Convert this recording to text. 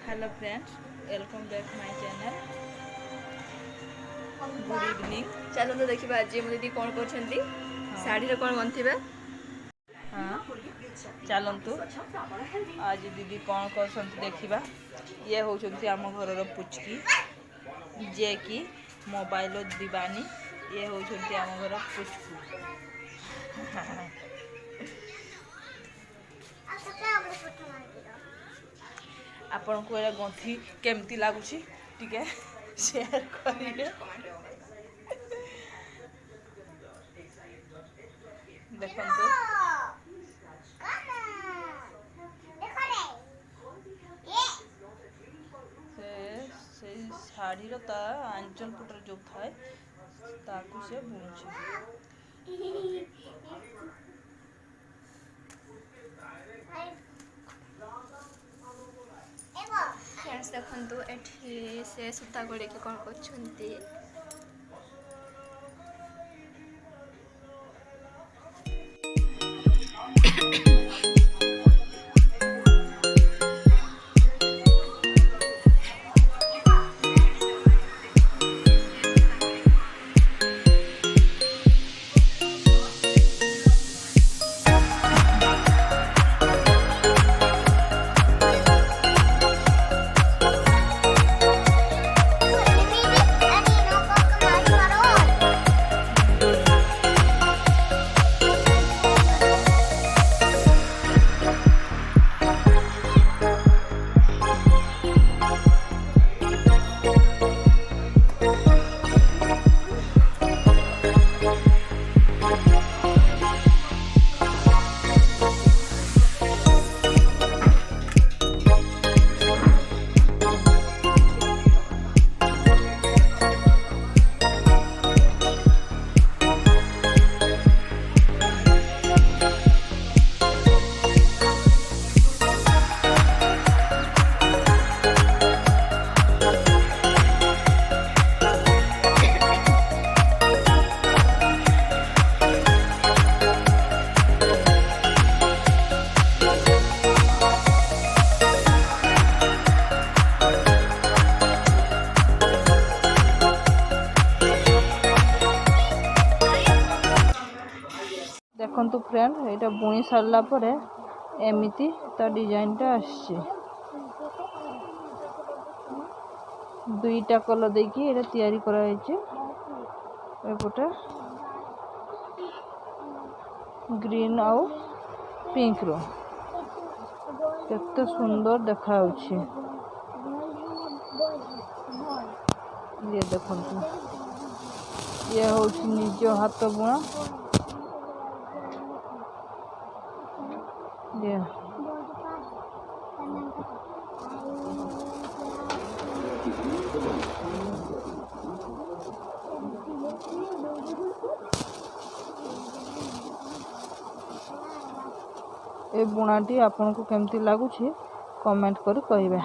Hello friends, welcome back my channel. Good evening. चलो देखा आज मो दीदी कौन कर शाढ़ी कौन बनथिबे। हाँ चलतु आज दीदी कौन कर देखा। ये होती आम घर पुचकी जे कि मोबाइल दीवानी। ये होती आम घर पुचकू। आपण को गंथि केमती लगुच टिके शेयर करिए। देखंतु से शाढ़ीर ता आंचल पटर जो थाए ताकू से बुणुछि। फ्रेंड्स देखंतु एठी से सूता गोड़े के कौन करछंती। देखंतु फ्रेंड ये बुणी सारा पर एमती ता डिजाइनटा आसछि। दुईटा कलर देकी ये तैयारी करा है। एपटे ग्रीन आउ पिंक रो केते सुंदर देखा। ये देखंतु ये होछि निज हाथ बुणा। ये बुणाटी आपन को केमती लागुछि कमेंट कर कहिबे।